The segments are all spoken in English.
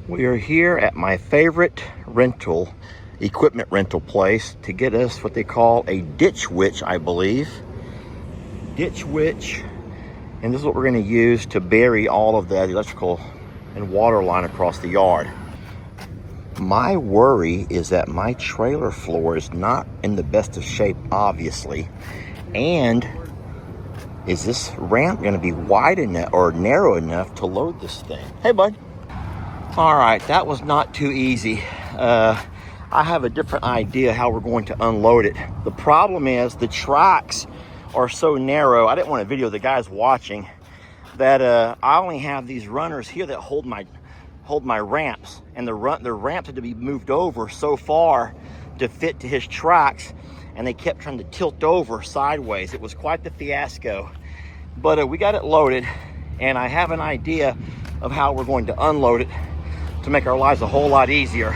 We are here at my favorite equipment rental place to get us what they call a ditch witch, I believe. Ditch witch, and this is what we're going to use to bury all of the electrical and water line across the yard. My worry is that my trailer floor is not in the best of shape, obviously. And is this ramp going to be wide enough or narrow enough to load this thing? Hey, bud. All right, that was not too easy. I have a different idea how we're going to unload it. The problem is the tracks are so narrow. I didn't want to video the guys watching that I only have these runners here that hold my ramps, and the ramps had to be moved over so far to fit to his tracks, and they kept trying to tilt over sideways. It was quite the fiasco, but we got it loaded, and I have an idea of how we're going to unload it to make our lives a whole lot easier.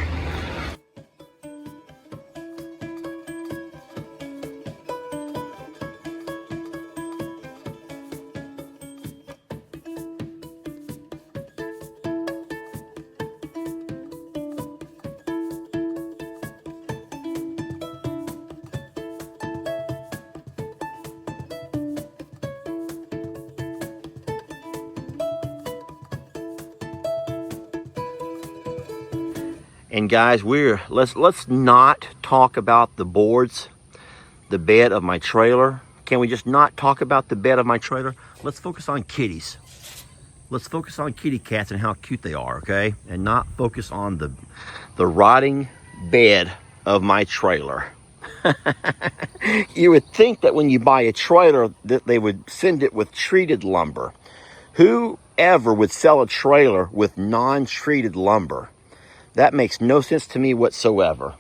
And guys, let's not talk about the boards, the bed of my trailer. Can we just not talk about the bed of my trailer? Let's focus on kitties. Let's focus on kitty cats and how cute they are, okay? And not focus on the rotting bed of my trailer. You would think that when you buy a trailer that they would send it with treated lumber. Whoever would sell a trailer with non-treated lumber? That makes no sense to me whatsoever.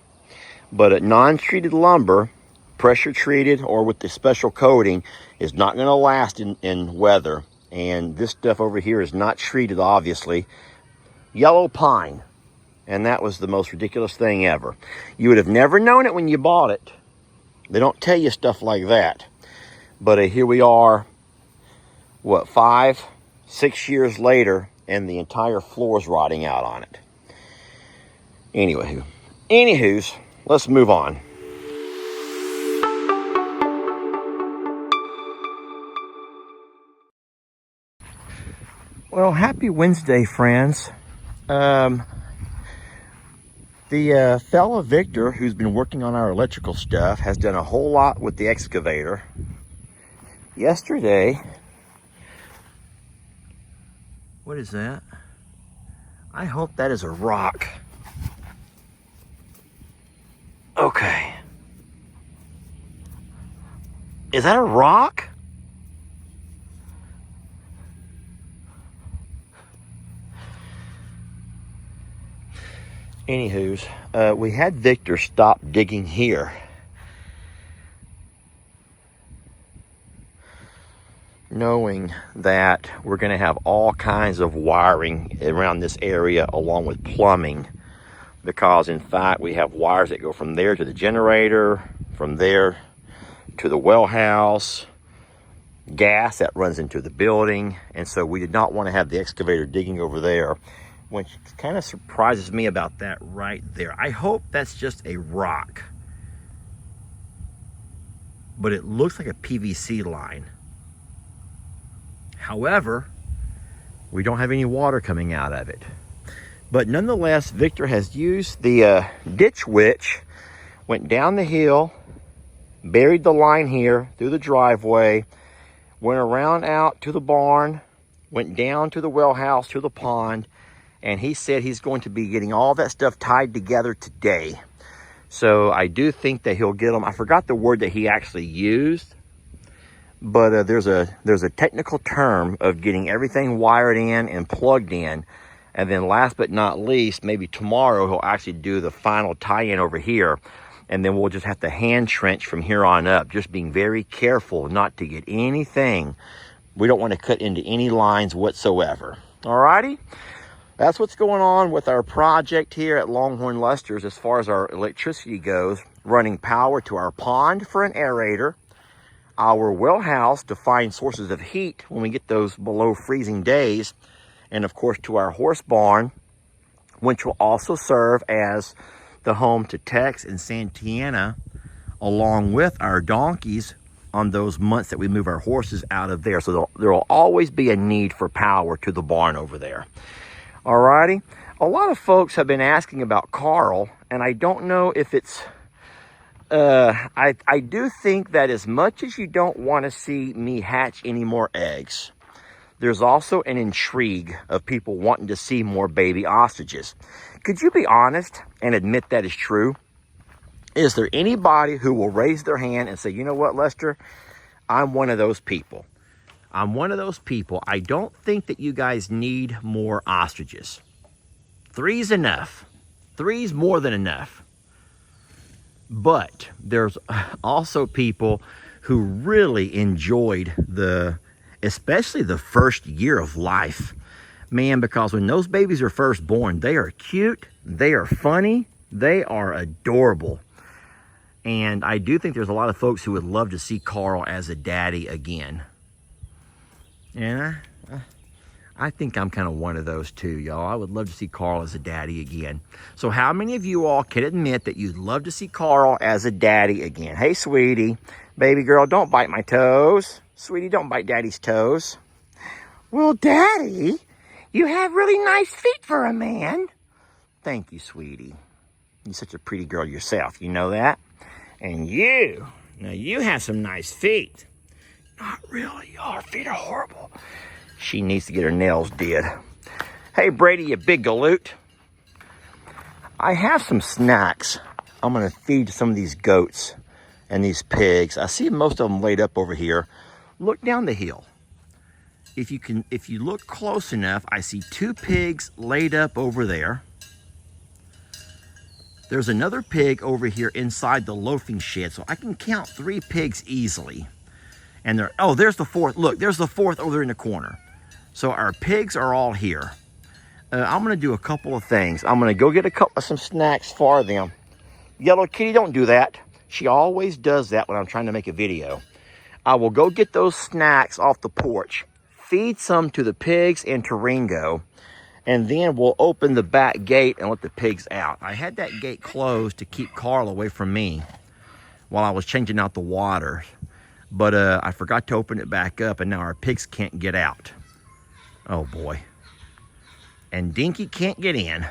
But a non-treated lumber, pressure treated or with the special coating, is not going to last in weather. And this stuff over here is not treated, obviously. Yellow pine. And that was the most ridiculous thing ever. You would have never known it when you bought it. They don't tell you stuff like that. But here we are, what, 5, 6 years later, and the entire floor is rotting out on it. Anywho's, let's move on. Well, happy Wednesday, friends. The fella Victor, who's been working on our electrical stuff, has done a whole lot with the excavator. Yesterday, what is that? I hope that is a rock. Okay. Is that a rock? Anywho's, we had Victor stop digging here. Knowing that we're going to have all kinds of wiring around this area along with plumbing. Because in fact, we have wires that go from there to the generator, from there to the well house, gas that runs into the building. And so we did not want to have the excavator digging over there, which kind of surprises me about that right there. I hope that's just a rock, but it looks like a PVC line. However, we don't have any water coming out of it. But nonetheless, Victor has used the ditch witch, went down the hill, buried the line here through the driveway, went around out to the barn, went down to the well house, to the pond, and he said he's going to be getting all that stuff tied together today. So I do think that he'll get them. I forgot the word that he actually used, but there's a technical term of getting everything wired in and plugged in. And then last but not least, maybe tomorrow he'll actually do the final tie-in over here. And then we'll just have to hand trench from here on up, just being very careful not to get anything. We don't want to cut into any lines whatsoever. Alrighty? That's what's going on with our project here at Longhorn Luster's as far as our electricity goes. Running power to our pond for an aerator, our well house to find sources of heat when we get those below freezing days, and of course to our horse barn which will also serve as the home to Tex and Santana, along with our donkeys on those months that we move our horses out of there. So there will always be a need for power to the barn over there. Alrighty. A lot of folks have been asking about Carl, and I don't know if it's, I do think that as much as you don't want to see me hatch any more eggs, there's also an intrigue of people wanting to see more baby ostriches. Could you be honest and admit that is true? Is there anybody who will raise their hand and say, you know what, Lester, I'm one of those people. I'm one of those people. I don't think that you guys need more ostriches. 3's enough. 3's more than enough. But there's also people who really enjoyed especially the first year of life. Man, because when those babies are first born, they are cute, they are funny, they are adorable. And I do think there's a lot of folks who would love to see Carl as a daddy again. And I think I'm kind of one of those too, y'all. I would love to see Carl as a daddy again. So how many of you all can admit that you'd love to see Carl as a daddy again? Hey, sweetie, baby girl, don't bite my toes. Sweetie, don't bite daddy's toes. Well, daddy, you have really nice feet for a man. Thank you, sweetie. You're such a pretty girl yourself, you know that? And now you have some nice feet. Not really, y'all. Her feet are horrible. She needs to get her nails did. Hey, Brady, you big galoot. I have some snacks I'm going to feed some of these goats and these pigs. I see most of them laid up over here. Look down the hill. If you look close enough, I see 2 pigs laid up over there. There's another pig over here inside the loafing shed, so I can count 3 pigs easily. And there's the 4th. Look, there's the 4th over there in the corner. So our pigs are all here. I'm gonna do a couple of things. I'm gonna go get some snacks for them. Yellow Kitty, don't do that. She always does that when I'm trying to make a video. I will go get those snacks off the porch, feed some to the pigs and to Ringo, and then we'll open the back gate and let the pigs out. I had that gate closed to keep Carl away from me while I was changing out the water, but I forgot to open it back up, and now our pigs can't get out. Oh boy. And Dinky can't get in.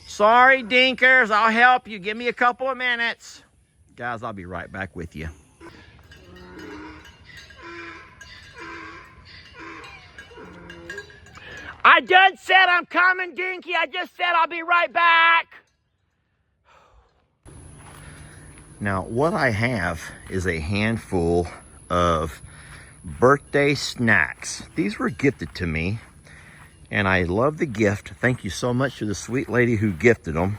Sorry, Dinkers, I'll help you. Give me a couple of minutes. Guys, I'll be right back with you. I just said I'm coming, Dinky. I just said I'll be right back. Now, what I have is a handful of birthday snacks. These were gifted to me, and I love the gift. Thank you so much to the sweet lady who gifted them.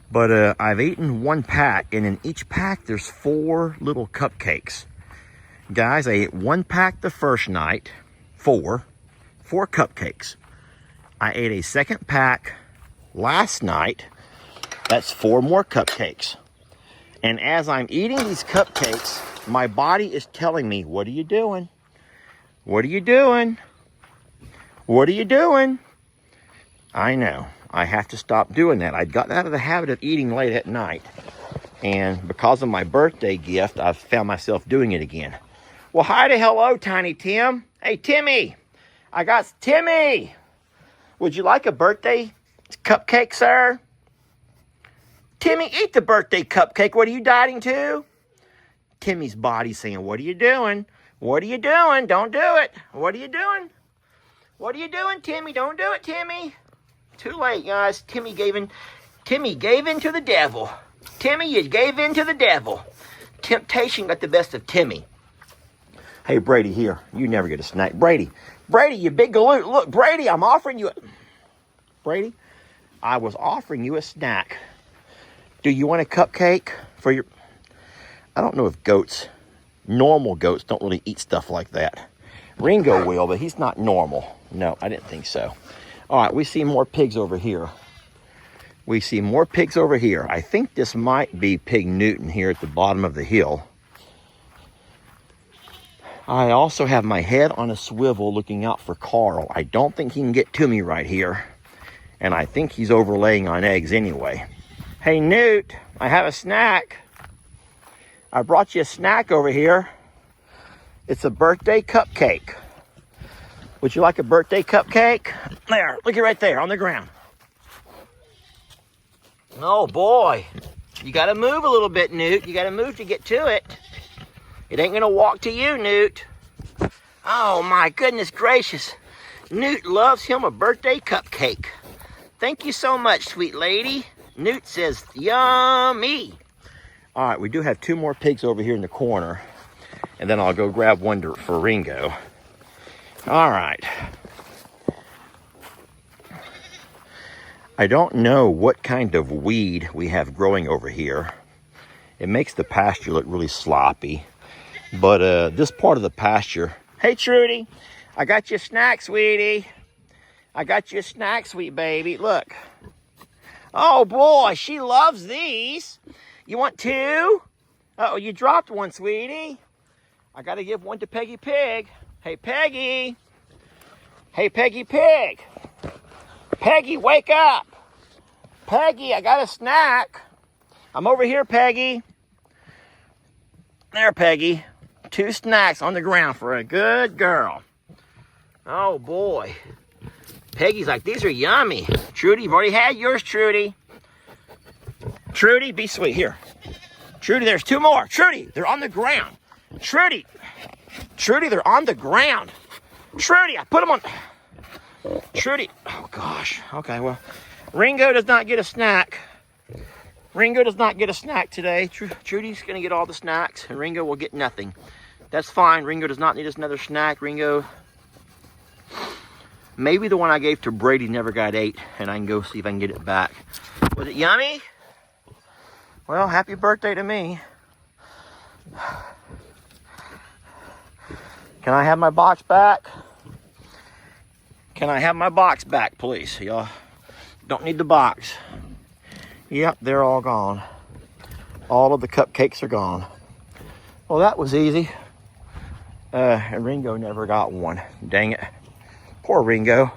But I've eaten 1 pack, and in each pack there's 4 little cupcakes. Guys, I ate 1 pack the first night, 4 cupcakes. I ate a 2nd pack last night. That's 4 more cupcakes. And as I'm eating these cupcakes, my body is telling me, what are you doing? What are you doing? What are you doing? I know. I have to stop doing that. I'd gotten out of the habit of eating late at night. And because of my birthday gift, I've found myself doing it again. Well, hi to hello, Tiny Tim. Hey, Timmy. I got Timmy. Would you like a birthday cupcake, sir? Timmy, eat the birthday cupcake. What are you dieting to? Timmy's body saying, what are you doing? What are you doing? Don't do it. What are you doing? What are you doing, Timmy? Don't do it, Timmy. Too late, guys. Timmy gave in to the devil. Timmy, you gave in to the devil. Temptation got the best of Timmy. Hey, Brady, here. You never get a snack. Brady, you big galoot. Look, Brady, I'm offering you Brady, I was offering you a snack. Do you want a cupcake for your... I don't know if normal goats don't really eat stuff like that. Ringo will, but he's not normal. No, I didn't think so. All right, we see more pigs over here. We see more pigs over here. I think this might be Pig Newton here at the bottom of the hill. I also have my head on a swivel looking out for Carl. I don't think he can get to me right here. And I think he's overlaying on eggs anyway. Hey, Newt, I have a snack. I brought you a snack over here. It's a birthday cupcake. Would you like a birthday cupcake? There, look it right there on the ground. Oh boy, you gotta move a little bit, Newt. You gotta move to get to it. It ain't gonna walk to you, Newt. Oh my goodness gracious. Newt loves him a birthday cupcake. Thank you so much, sweet lady. Newt says, yummy. All right, we do have 2 more pigs over here in the corner, and then I'll go grab one for Ringo. All right. I don't know what kind of weed we have growing over here. It makes the pasture look really sloppy, but this part of the pasture. Hey, Trudy, I got you a snack, sweetie. I got you a snack, sweet baby. Look. Oh boy, she loves these. You want 2? Uh-oh, you dropped one, sweetie. I gotta give one to Peggy Pig. Hey, Peggy. Hey, Peggy Pig. Peggy, wake up. Peggy, I got a snack. I'm over here, Peggy. There, Peggy. 2 snacks on the ground for a good girl. Oh boy. Peggy's like, these are yummy. Trudy, you've already had yours, Trudy. Trudy, be sweet. Here. Trudy, there's 2 more. Trudy, they're on the ground. Trudy. Trudy, they're on the ground. Trudy, I put them on. Trudy. Oh, gosh. Okay, well, Ringo does not get a snack. Ringo does not get a snack today. Trudy's going to get all the snacks, and Ringo will get nothing. That's fine. Ringo does not need us another snack. Ringo... Maybe the one I gave to Brady never got ate, and I can go see if I can get it back. Was it yummy? Well, happy birthday to me. Can I have my box back? Can I have my box back, please? Y'all don't need the box. Yep, they're all gone. All of the cupcakes are gone. Well, that was easy. And Ringo never got one. Dang it. Poor Ringo.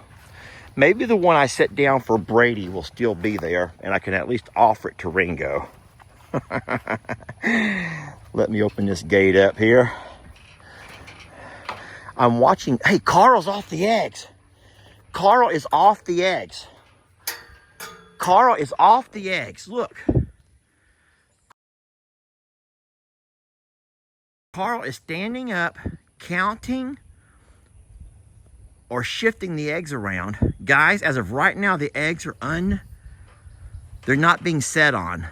Maybe the one I set down for Brady will still be there, and I can at least offer it to Ringo. Let me open this gate up here. I'm watching. Hey, Carl's off the eggs. Carl is off the eggs. Carl is off the eggs. Look. Carl is standing up, counting or shifting the eggs around. Guys, as of right now, the eggs are they're not being set on.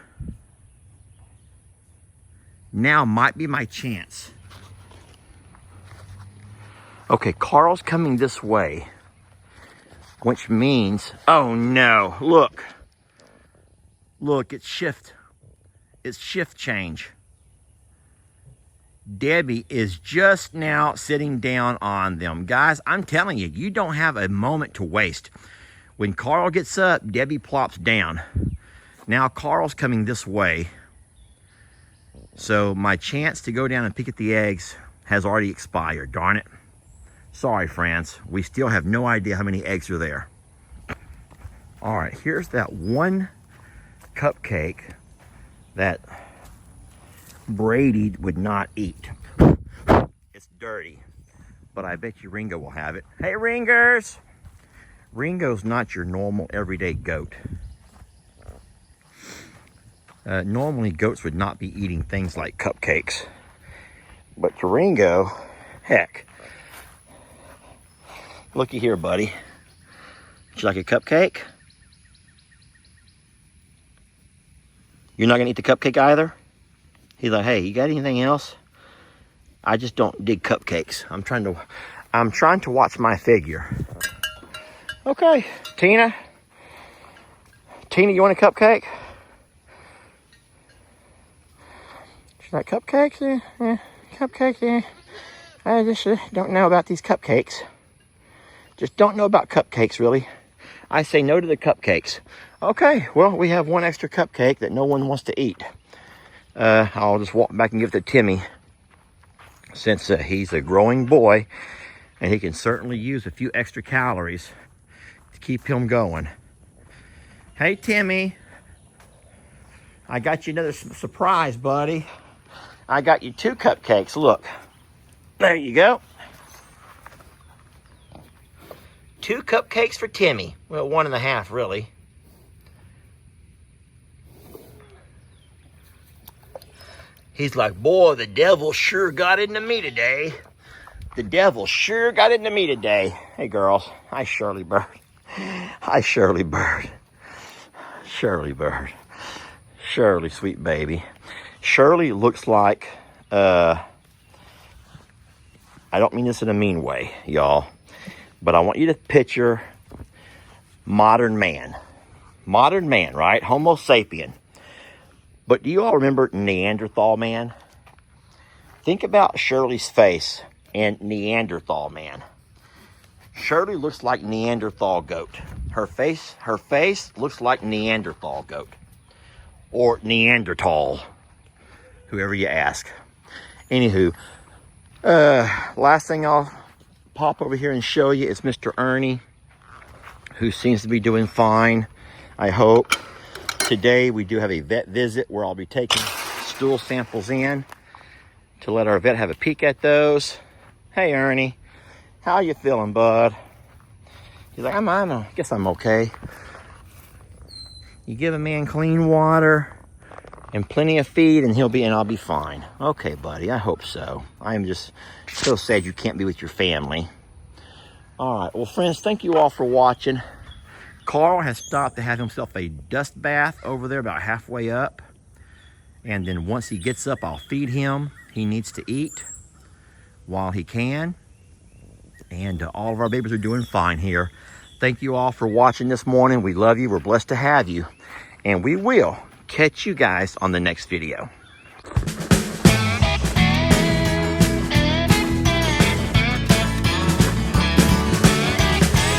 Now might be my chance. Okay, Carl's coming this way, which means, oh no, look. Look, it's shift change. Debbie is just now sitting down on them. Guys, I'm telling you, you don't have a moment to waste. When Carl gets up, Debbie plops down. Now Carl's coming this way. So my chance to go down and pick at the eggs has already expired, darn it. Sorry, friends. We still have no idea how many eggs are there. All right, here's that one cupcake that Brady would not eat. It's dirty, but I bet you Ringo will have it. Hey, Ringers! Ringo's not your normal everyday goat. Normally, goats would not be eating things like cupcakes. But to Ringo, heck. Looky here, buddy. Would you like a cupcake? You're not gonna eat the cupcake either? He's like, hey, you got anything else? I just don't dig cupcakes. I'm trying to watch my figure. Okay, Tina. Tina, you want a cupcake? She's like, cupcakes? Yeah, cupcakes, yeah. I just don't know about these cupcakes. Just don't know about cupcakes, really. I say no to the cupcakes. Okay, well, we have one extra cupcake that no one wants to eat. I'll just walk back and give it to Timmy, since he's a growing boy, and he can certainly use a few extra calories to keep him going. Hey, Timmy. I got you another surprise, buddy. I got you 2 cupcakes. Look. There you go. 2 cupcakes for Timmy. Well, 1.5, really. He's like, boy, the devil sure got into me today. The devil sure got into me today. Hey, girls. Hi, Shirley Bird. Hi, Shirley Bird. Shirley Bird. Shirley, sweet baby. Shirley looks like, I don't mean this in a mean way, y'all, but I want you to picture modern man. Modern man, right? Homo sapien. But do you all remember Neanderthal man? Think about Shirley's face and Neanderthal man. Shirley looks like Neanderthal goat. Her face looks like Neanderthal goat. Or Neanderthal, whoever you ask. Anywho, last thing I'll pop over here and show you is Mr. Ernie, who seems to be doing fine, I hope. Today we do have a vet visit where I'll be taking stool samples in to let our vet have a peek at those. Hey, Ernie, how you feeling, bud? He's like, I guess I'm okay. You give a man clean water and plenty of feed and I'll be fine. Okay, buddy, I hope so. I'm just so sad you can't be with your family. All right, well, friends, thank you all for watching. Carl has stopped to have himself a dust bath over there about halfway up. And then once he gets up, I'll feed him. He needs to eat while he can. And all of our babies are doing fine here. Thank you all for watching this morning. We love you. We're blessed to have you. And we will catch you guys on the next video.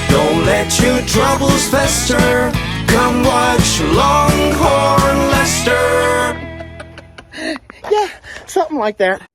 Don't let your troubles fester. Come watch Longhorn Lester. Yeah, something like that.